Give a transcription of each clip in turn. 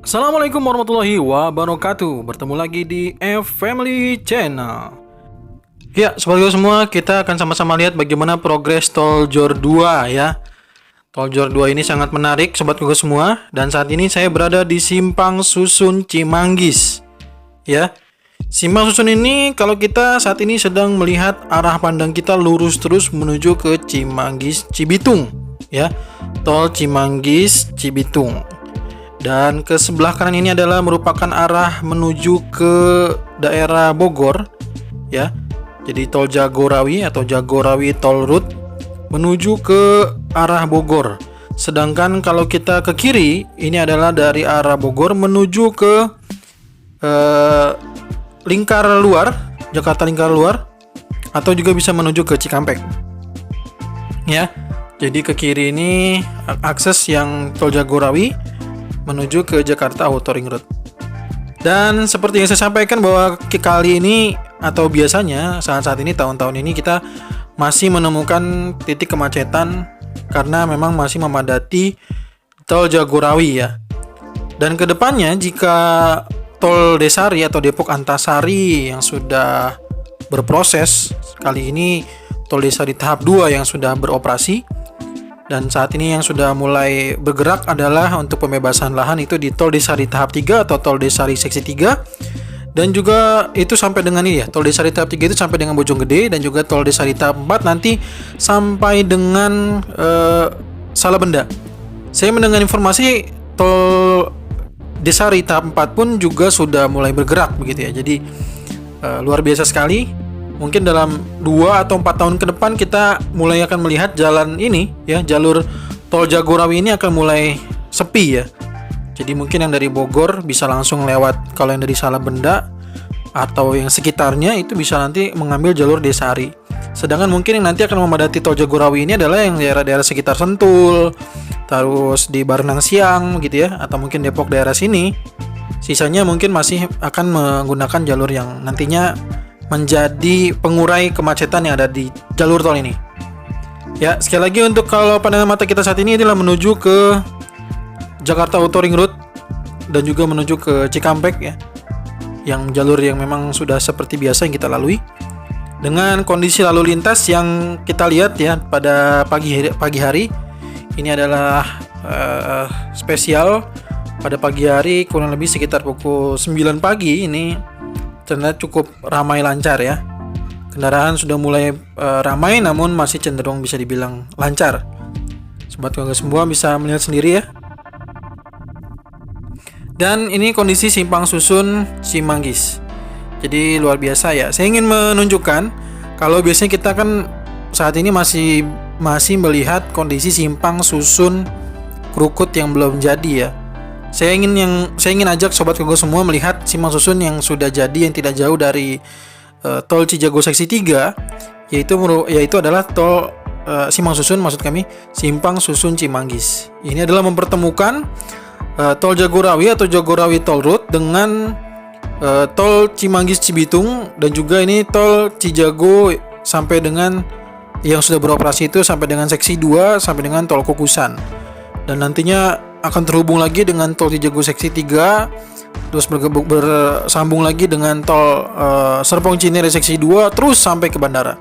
Assalamualaikum warahmatullahi wabarakatuh. Bertemu lagi di F-Family Channel. Ya, sobat semua, kita akan sama-sama lihat bagaimana progres tol Jor 2 ya. Tol Jor 2 ini sangat menarik sobat semua, dan saat ini saya berada di Simpang Susun Cimanggis. Ya. Simpang Susun ini kalau kita saat ini sedang melihat arah pandang kita lurus terus menuju ke Cimanggis Cibitung ya. Tol Cimanggis Cibitung. Dan ke sebelah kanan ini adalah merupakan arah menuju ke daerah Bogor ya. Jadi tol Jagorawi atau Jagorawi Toll Road menuju ke arah Bogor. Sedangkan kalau kita ke kiri ini adalah dari arah Bogor menuju ke Lingkar Luar, Jakarta Lingkar Luar, atau juga bisa menuju ke Cikampek. Ya. Jadi ke kiri ini akses yang tol Jagorawi menuju ke Jakarta Outer Ring Road. Dan seperti yang saya sampaikan bahwa kali ini atau biasanya saat-saat ini tahun-tahun ini kita masih menemukan titik kemacetan karena memang masih memadati tol Jagorawi ya. Dan kedepannya jika tol Desari atau Depok Antasari yang sudah berproses, kali ini tol Desari tahap 2 yang sudah beroperasi. Dan saat ini yang sudah mulai bergerak adalah untuk pembebasan lahan itu di tol Desari tahap 3 atau tol Desari seksi 3. Dan juga itu sampai dengan ini ya, tol Desari tahap 3 itu sampai dengan Bojonggede, dan juga tol Desari tahap 4 nanti sampai dengan Salabenda. Saya mendengar informasi tol Desari tahap 4 pun juga sudah mulai bergerak begitu ya. Jadi luar biasa sekali. Mungkin dalam 2 atau 4 tahun ke depan kita mulai akan melihat jalan ini ya, jalur tol Jagorawi ini akan mulai sepi ya. Jadi mungkin yang dari Bogor bisa langsung lewat, kalau yang dari Salabenda atau yang sekitarnya itu bisa nanti mengambil jalur Desari. Sedangkan mungkin yang nanti akan memadati tol Jagorawi ini adalah yang daerah-daerah sekitar Sentul, terus di Barenang Siang gitu ya, atau mungkin Depok daerah sini. Sisanya mungkin masih akan menggunakan jalur yang nantinya menjadi pengurai kemacetan yang ada di jalur tol ini. Ya, sekali lagi untuk kalau pandangan mata kita saat ini adalah menuju ke Jakarta Outer Ring Road dan juga menuju ke Cikampek ya. Yang jalur yang memang sudah seperti biasa yang kita lalui. Dengan kondisi lalu lintas yang kita lihat ya pada pagi hari ini adalah spesial pada pagi hari kurang lebih sekitar pukul 9 pagi ini ternyata cukup ramai lancar ya. Kendaraan sudah mulai ramai namun masih cenderung bisa dibilang lancar. Sobat keluarga semua bisa melihat sendiri ya. Dan ini kondisi Simpang Susun Cimanggis. Jadi luar biasa ya. Saya ingin menunjukkan kalau biasanya kita kan saat ini masih melihat kondisi Simpang Susun Krukut yang belum jadi ya. Saya ingin ajak sobat keluarga semua melihat Simpang Susun yang sudah jadi yang tidak jauh dari tol Cijago seksi 3, yaitu adalah tol Simpang Susun, maksud kami Simpang Susun Cimanggis. Ini adalah mempertemukan tol Jagorawi atau Jagorawi Toll Road dengan tol Cimanggis Cibitung, dan juga ini tol Cijago sampai dengan yang sudah beroperasi itu sampai dengan seksi 2 sampai dengan tol Kukusan. Dan nantinya akan terhubung lagi dengan tol Cijago seksi 3, terus bersambung lagi dengan tol Serpong Cinere seksi 2 terus sampai ke bandara.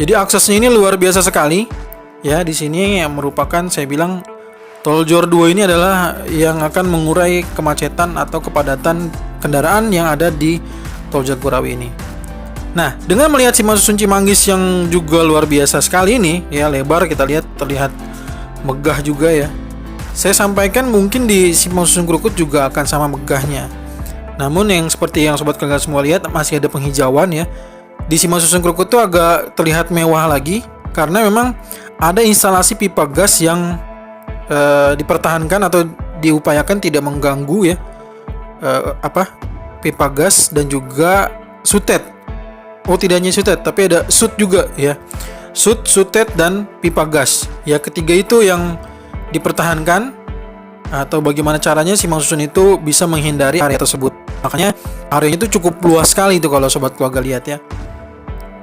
Jadi aksesnya ini luar biasa sekali. Ya, di sini yang merupakan saya bilang tol Jor 2 ini adalah yang akan mengurai kemacetan atau kepadatan kendaraan yang ada di tol Jagorawi ini. Nah, dengan melihat Simpang Susun Cimanggis yang juga luar biasa sekali ini, ya lebar kita lihat terlihat megah juga ya. Saya sampaikan mungkin di Simpang Susun Krukut juga akan sama megahnya. Namun yang seperti yang sobat keluarga semua lihat masih ada penghijauan ya. Di Simpang Susun Krukut itu agak terlihat mewah lagi karena memang ada instalasi pipa gas yang dipertahankan atau diupayakan tidak mengganggu ya. Pipa gas dan juga sutet. Oh, tidak hanya sutet tapi ada sut juga ya. Sutet dan pipa gas. Ya, ketiga itu yang dipertahankan, atau bagaimana caranya Simpang Susun itu bisa menghindari area tersebut. Makanya area itu cukup luas sekali itu kalau sobat keluarga lihat ya.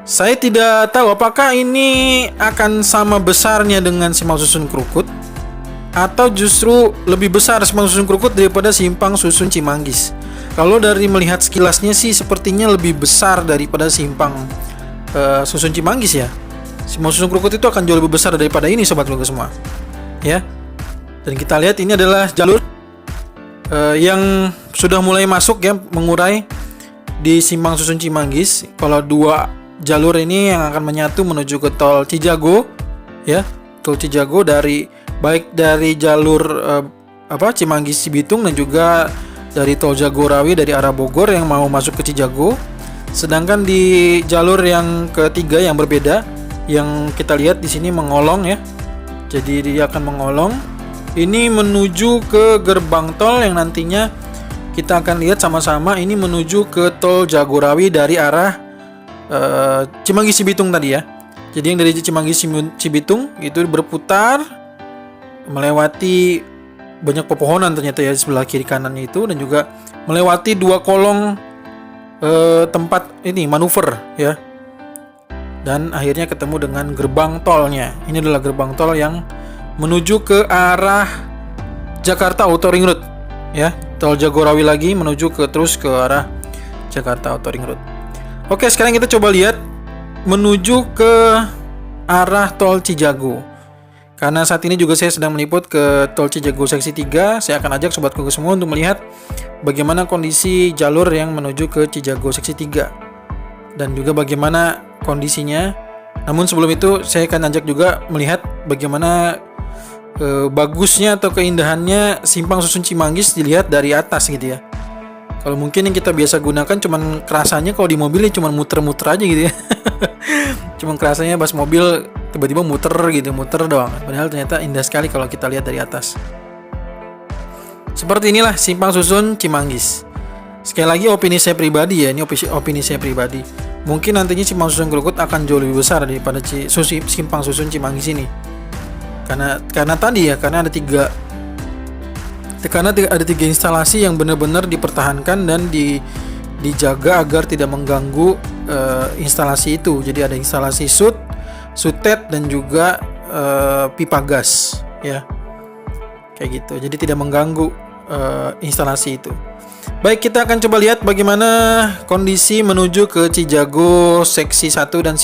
Saya tidak tahu apakah ini akan sama besarnya dengan Simpang Susun Krukut atau justru lebih besar Simpang Susun Krukut daripada Simpang Susun Cimanggis? Kalau dari melihat sekilasnya sih sepertinya lebih besar daripada Simpang Susun Cimanggis ya. Simpang Susun Krukut itu akan jauh lebih besar daripada ini sobat keluarga semua. Ya. Dan kita lihat ini adalah jalur yang sudah mulai masuk ya, mengurai di Simpang Susun Cimanggis. Kalau dua jalur ini yang akan menyatu menuju ke tol Cijago ya. Tol Cijago baik dari jalur Cimanggis Cibitung dan juga dari tol Jagorawi dari arah Bogor yang mau masuk ke Cijago. Sedangkan di jalur yang ketiga yang berbeda yang kita lihat di sini mengolong ya. Jadi dia akan mengolong ini menuju ke gerbang tol yang nantinya kita akan lihat sama-sama ini menuju ke tol Jagorawi dari arah Cimanggis Cibitung tadi ya. Jadi yang dari Cimanggis Cibitung itu berputar melewati banyak pepohonan ternyata ya di sebelah kiri kanannya itu, dan juga melewati dua kolong tempat ini manuver ya, dan akhirnya ketemu dengan gerbang tolnya. Ini adalah gerbang tol yang menuju ke arah Jakarta Auto Ring Road ya, tol Jagorawi lagi menuju terus ke arah Jakarta Auto Ring Road. Oke, sekarang kita coba lihat menuju ke arah tol Cijago. Karena saat ini juga saya sedang meliput ke tol Cijago seksi 3, saya akan ajak sobat keluarga semua untuk melihat bagaimana kondisi jalur yang menuju ke Cijago seksi 3 dan juga bagaimana kondisinya. Namun sebelum itu saya akan ajak juga melihat bagaimana bagusnya atau keindahannya Simpang Susun Cimanggis dilihat dari atas gitu ya. Kalau mungkin yang kita biasa gunakan cuman kerasanya kalau di mobil ya cuman muter-muter aja gitu ya. Cuman kerasanya pas mobil tiba-tiba muter doang. Padahal ternyata indah sekali kalau kita lihat dari atas. Seperti inilah Simpang Susun Cimanggis. Sekali lagi opini saya pribadi ya, ini opini saya pribadi. Mungkin nantinya Simpang Susun Krukut akan jauh lebih besar daripada Simpang Susun Cimanggis ini. Karena tadi ya, karena ada tiga instalasi yang benar-benar dipertahankan dan dijaga agar tidak mengganggu instalasi itu. Jadi ada instalasi sutet dan juga pipa gas ya, kayak gitu. Jadi tidak mengganggu instalasi itu. Baik, kita akan coba lihat bagaimana kondisi menuju ke Cijago seksi 1 dan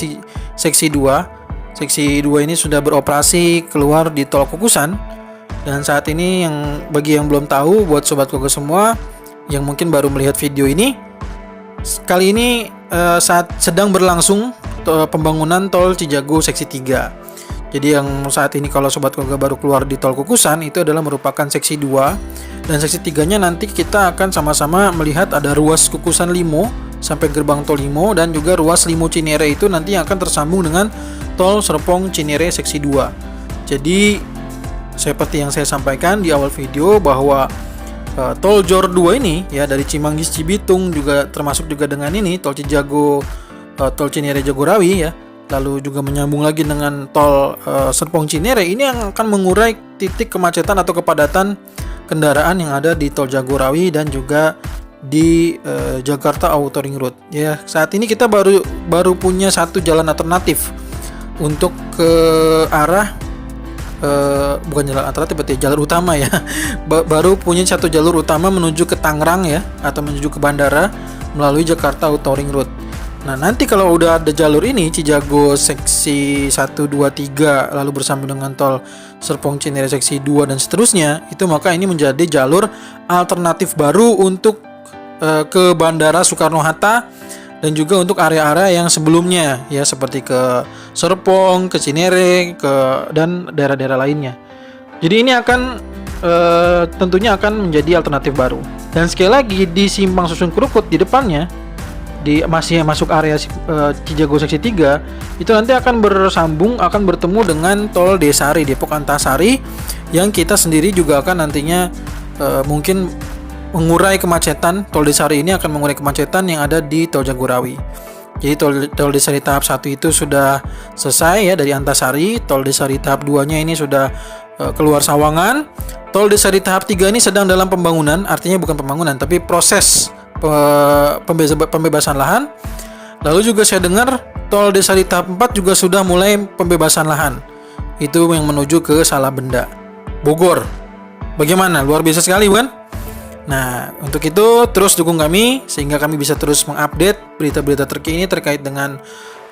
seksi 2. Seksi 2 ini sudah beroperasi keluar di tol Kukusan. Dan saat ini bagi yang belum tahu, buat sobat keluarga semua yang mungkin baru melihat video ini, kali ini saat sedang berlangsung pembangunan tol Cijago seksi 3. Jadi yang saat ini kalau sobat keluarga baru keluar di tol Kukusan itu adalah merupakan seksi 2, dan seksi 3-nya nanti kita akan sama-sama melihat ada ruas Kukusan Limo sampai gerbang tol Limo, dan juga ruas Limo Cinere itu nanti yang akan tersambung dengan tol Serpong Cinere seksi 2. Jadi seperti yang saya sampaikan di awal video bahwa tol Jor 2 ini ya, dari Cimanggis Cibitung juga termasuk juga dengan ini tol Cijago, tol Cinere Jagorawi ya, lalu juga menyambung lagi dengan tol Serpong Cinere, ini yang akan mengurai titik kemacetan atau kepadatan kendaraan yang ada di tol Jagorawi dan juga di Jakarta Auto Ring Road ya. Saat ini kita baru punya satu jalan alternatif untuk ke arah bukan jalan alternatif, berarti jalur utama ya. Baru punya satu jalur utama menuju ke Tangerang ya, atau menuju ke bandara melalui Jakarta Auto Ring Road. Nah, nanti kalau udah ada jalur ini Cijago seksi 1, 2, 3 lalu bersambung dengan tol Serpong Cinere seksi 2 dan seterusnya, itu maka ini menjadi jalur alternatif baru untuk ke Bandara Soekarno-Hatta dan juga untuk area-area yang sebelumnya ya, seperti ke Serpong, ke Cinere, dan daerah-daerah lainnya. Jadi ini akan tentunya akan menjadi alternatif baru. Dan sekali lagi di Simpang Susun Krukut di depannya, masih masuk area Cijago seksi 3, itu nanti akan bertemu dengan tol Desari, Depok Antasari, yang kita sendiri juga akan nantinya mungkin mengurai kemacetan. Tol Desari ini akan mengurai kemacetan yang ada di tol Jagorawi. Jadi tol Desari tahap 1 itu sudah selesai ya dari Antasari. Tol Desari tahap 2-nya ini sudah keluar Sawangan. Tol Desari tahap 3 ini sedang dalam pembangunan, artinya bukan pembangunan tapi proses pembebasan lahan. Lalu juga saya dengar tol Desari tahap 4 juga sudah mulai pembebasan lahan. Itu yang menuju ke Salabenda. Bogor. Bagaimana? Luar biasa sekali bukan? Nah, untuk itu terus dukung kami sehingga kami bisa terus mengupdate berita-berita terkini terkait dengan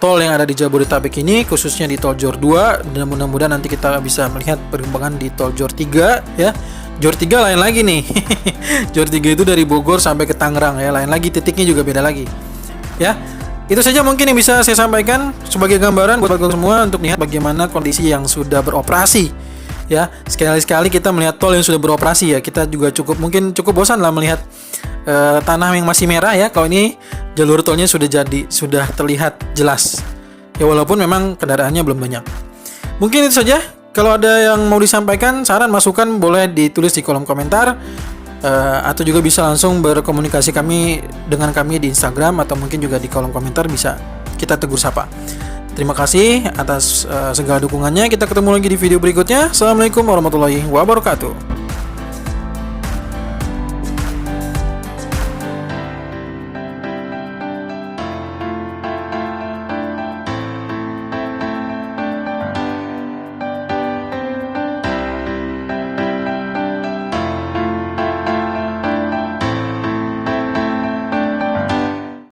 tol yang ada di Jabodetabek ini, khususnya di tol Jor 2, dan mudah-mudahan nanti kita bisa melihat perkembangan di tol Jor 3 ya. Jor 3 lain lagi nih. Jor 3 itu dari Bogor sampai ke Tangerang ya, lain lagi, titiknya juga beda lagi. Ya. Itu saja mungkin yang bisa saya sampaikan sebagai gambaran buat kalian semua untuk lihat bagaimana kondisi yang sudah beroperasi. Ya, sekali-sekali kita melihat tol yang sudah beroperasi ya, kita juga cukup bosan lah melihat tanah yang masih merah ya. Kalau ini jalur tolnya sudah terlihat jelas. Ya walaupun memang kendaraannya belum banyak. Mungkin itu saja. Kalau ada yang mau disampaikan, saran, masukan boleh ditulis di kolom komentar. Atau juga bisa langsung berkomunikasi dengan kami di Instagram, atau mungkin juga di kolom komentar bisa kita tegur sapa. Terima kasih atas segala dukungannya. Kita ketemu lagi di video berikutnya. Assalamualaikum warahmatullahi wabarakatuh.